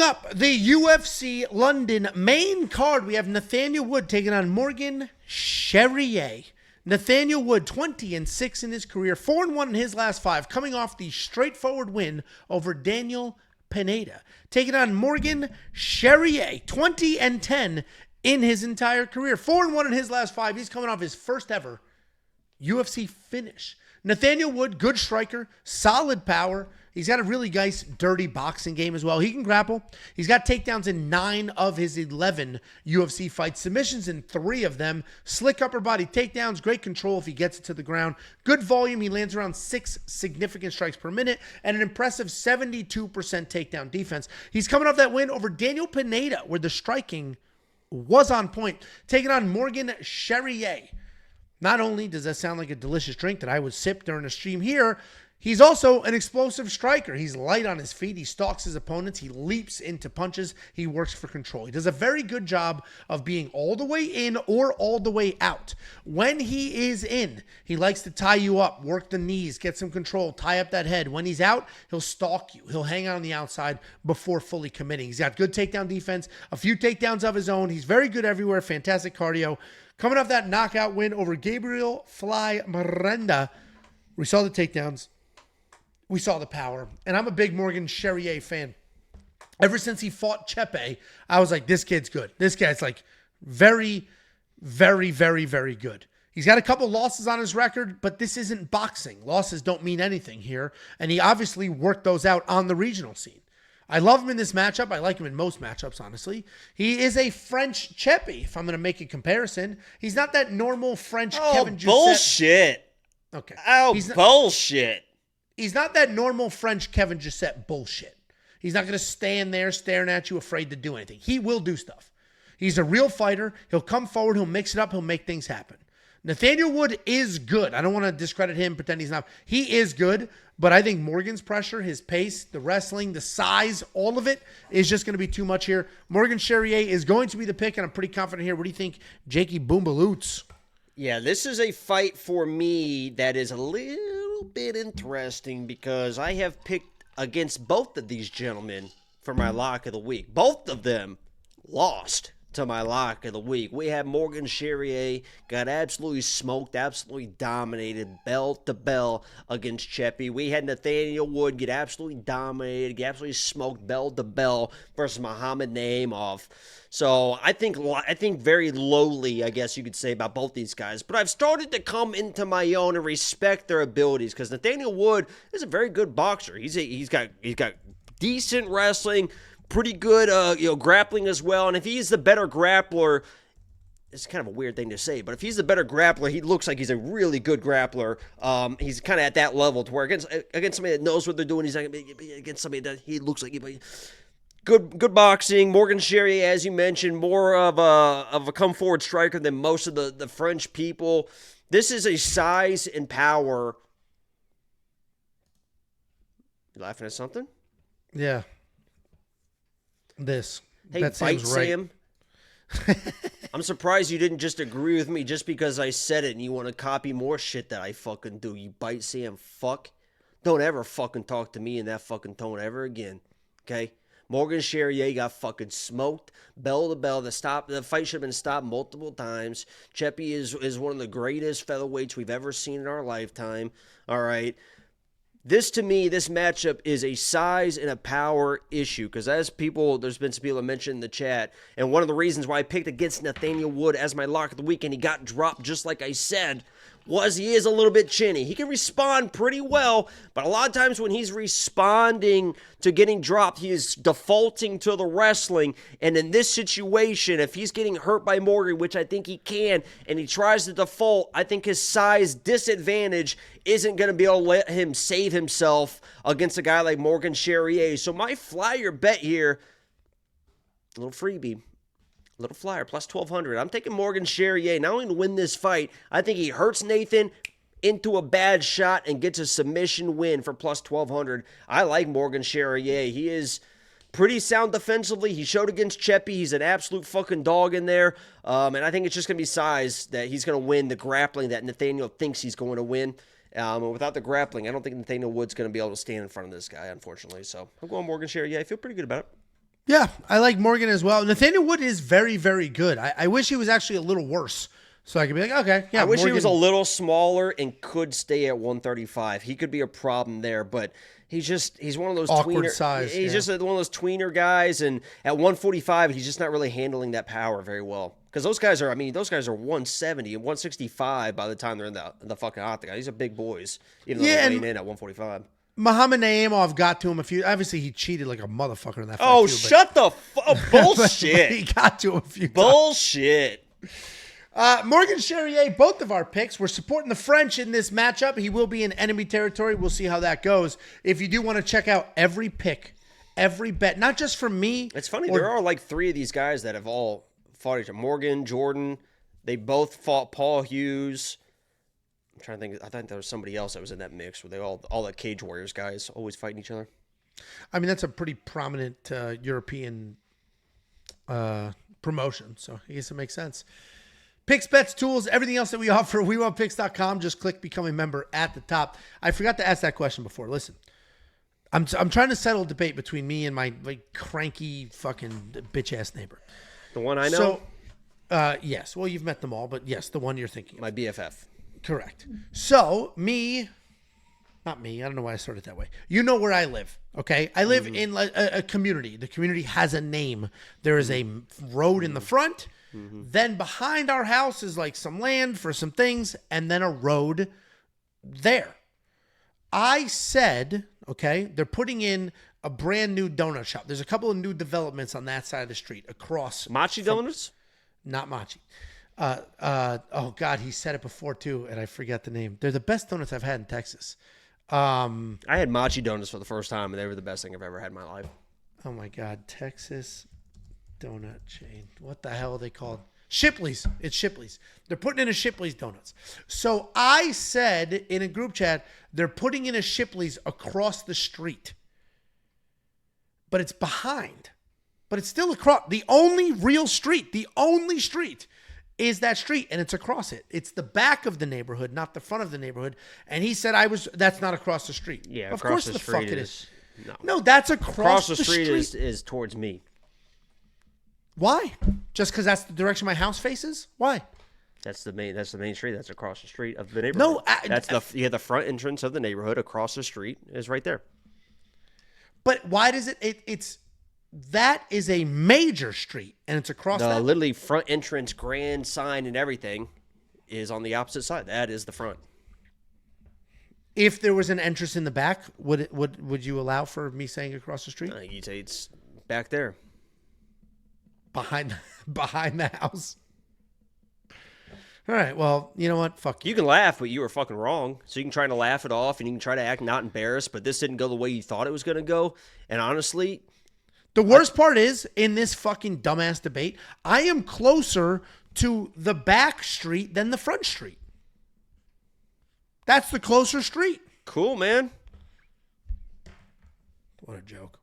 Opening up the UFC London main card, we have Nathaniel Wood taking on Morgan Charriere. Nathaniel Wood, 20-6 in his career, 4-1 in his last 5, coming off the straightforward win over Daniel Pineda. Taking on Morgan Charriere, 20-10 in his entire career, 4-1 in his last 5. He's coming off his first ever UFC finish. Nathaniel Wood, good striker, solid power. He's got a really nice, dirty boxing game as well. He can grapple. He's got takedowns in 9 of his 11 UFC fights. Submissions in 3 of them. Slick upper body takedowns. Great control if he gets it to the ground. Good volume. He lands around 6 significant strikes per minute and an impressive 72% takedown defense. He's coming off that win over Daniel Pineda, where the striking was on point. Taking on Morgan Charriere. Not only does that sound like a delicious drink that I would sip during a stream here, he's also an explosive striker. He's light on his feet. He stalks his opponents. He leaps into punches. He works for control. He does a very good job of being all the way in or all the way out. When he is in, he likes to tie you up, work the knees, get some control, tie up that head. When he's out, he'll stalk you. He'll hang out on the outside before fully committing. He's got good takedown defense, a few takedowns of his own. He's very good everywhere. Fantastic cardio. Coming off that knockout win over Gabriel Fly Miranda, we saw the takedowns. We saw the power. And I'm a big Morgan Charriere fan. Ever since he fought Chepe, I was like, this kid's good. This guy's like very, very, very, very good. He's got a couple losses on his record, but this isn't boxing. Losses don't mean anything here. And he obviously worked those out on the regional scene. I love him in this matchup. I like him in most matchups, honestly. He is a French Chepe, if I'm going to make a comparison. He's not that normal French Kevin Giuseppe. Bullshit. Okay. Bullshit. He's not that normal French Kevin Giuseppe bullshit. He's not going to stand there staring at you afraid to do anything. He will do stuff. He's a real fighter. He'll come forward. He'll mix it up. He'll make things happen. Nathaniel Wood is good. I don't want to discredit him, pretend he's not. He is good, but I think Morgan's pressure, his pace, the wrestling, the size, all of it is just going to be too much here. Morgan Charriere is going to be the pick, and I'm pretty confident here. What do you think, Jakey Boombaloots? Yeah, this is a fight for me that is a little bit interesting because I have picked against both of these gentlemen for my lock of the week. Both of them lost to my lock of the week. We have Morgan Charriere got absolutely smoked, absolutely dominated, bell to bell against Chepe. We had Nathaniel Wood get absolutely dominated, get absolutely smoked, bell to bell versus Muhammad Naimov. So I think very lowly, I guess you could say, about both these guys. But I've started to come into my own and respect their abilities because Nathaniel Wood is a very good boxer. He's got decent wrestling, pretty good grappling as well. And if he's the better grappler, it's kind of a weird thing to say, but if he's the better grappler, he looks like he's a really good grappler. He's kind of at that level to where against somebody that knows what they're doing, he's not going to be against somebody that he looks like good boxing. Morgan Charriere, as you mentioned, more of a come forward striker than most of the French people. This is a size and power. You laughing at something? Yeah. This. Hey, that Bite sounds right. Sam. I'm surprised you didn't just agree with me just because I said it and you want to copy more shit that I fucking do. You Bite Sam fuck. Don't ever fucking talk to me in that fucking tone ever again. Okay? Morgan Charriere got fucking smoked, bell to bell. The fight should have been stopped multiple times. Chepe is one of the greatest featherweights we've ever seen in our lifetime. All right. This, to me, this matchup is a size and a power issue because there's been some people that mentioned in the chat, and one of the reasons why I picked against Nathaniel Wood as my lock of the week and he got dropped just like I said was he is a little bit chinny. He can respond pretty well, but a lot of times when he's responding to getting dropped, he is defaulting to the wrestling. And in this situation, if he's getting hurt by Morgan, which I think he can, and he tries to default, I think his size disadvantage isn't going to be able to let him save himself against a guy like Morgan Charriere. So my flyer bet here, a little freebie. Little flyer, plus 1,200. I'm taking Morgan Charriere not only to win this fight, I think he hurts Nathan into a bad shot and gets a submission win for plus 1,200. I like Morgan Charriere. He is pretty sound defensively. He showed against Chepe. He's an absolute fucking dog in there. And I think it's just going to be size that he's going to win the grappling that Nathaniel thinks he's going to win. And without the grappling, I don't think Nathaniel Wood's going to be able to stand in front of this guy, unfortunately. So I'm going Morgan Charriere. I feel pretty good about it. Yeah, I like Morgan as well. Nathaniel Wood is very, very good. I wish he was actually a little worse. So I could be like, okay, yeah. I wish Morgan. he was a little smaller and could stay at 135. He could be a problem there, but he's one of those Awkward tweener size, He's yeah. just one of those tweener guys, and at 145, he's just not really handling that power very well. Because those guys are 170 and 165 by the time they're in the fucking octagon. These are big boys, even though they're weighing in at 145. Muhammad Naimov got to him a few. Obviously, he cheated like a motherfucker in that fight. Oh, too, shut the bullshit! He got to him a few times. Bullshit. Morgan Charriere, both of our picks. We're supporting the French in this matchup. He will be in enemy territory. We'll see how that goes. If you do want to check out every pick, every bet, not just from me. It's funny. There are like 3 of these guys that have all fought each other. Morgan, Jordan, they both fought Paul Hughes. I'm trying to think. I thought there was somebody else that was in that mix where they all the Cage Warriors guys always fighting each other. I mean, that's a pretty prominent European promotion, so I guess it makes sense. Picks, bets, tools, everything else that we offer, WeWantPicks.com. Just click Become a Member at the top. I forgot to ask that question before. Listen, I'm trying to settle a debate between me and my cranky fucking bitch-ass neighbor. The one I know? So, yes. Well, you've met them all, but yes, the one you're thinking of. My BFF. Correct. So, not me. I don't know why I started that way. You know where I live, okay? I live in a community. The community has a name. There is a road in the front. Then behind our house is like some land for some things, and then a road there. I said, okay, they're putting in a brand new donut shop. There's a couple of new developments on that side of the street across. Machi Donuts? Not Machi. Oh God, he said it before too, and I forget the name. They're the best donuts I've had in Texas. I had Machi Donuts for the first time, and they were the best thing I've ever had in my life. Oh my God, Texas donut chain. What the hell are they called? Shipley's. It's Shipley's. They're putting in a Shipley's donuts. So I said in a group chat, they're putting in a Shipley's across the street. But it's behind. But it's still across. The only real street, the only street is that street, and it's across it. It's the back of the neighborhood, not the front of the neighborhood. And he said that's not across the street. Yeah, of across course the the street fuck it is. No, that's across the street. Is towards me. Why? Just because that's the direction my house faces? Why? That's the main street. That's across the street of the neighborhood. No, that's the front entrance of the neighborhood. Across the street is right there. But why does that is a major street, and it's across that? Literally front entrance, grand sign and everything is on the opposite side. That is the front. If there was an entrance in the back, would you allow for me saying across the street? You'd say it's back there. Behind the house. All right, well, you know what? Fuck you. You can laugh, but you were fucking wrong. So you can try to laugh it off, and you can try to act not embarrassed, but this didn't go the way you thought it was going to go. And honestly, the worst part is, in this fucking dumbass debate, I am closer to the back street than the front street. That's the closer street. Cool, man. What a joke.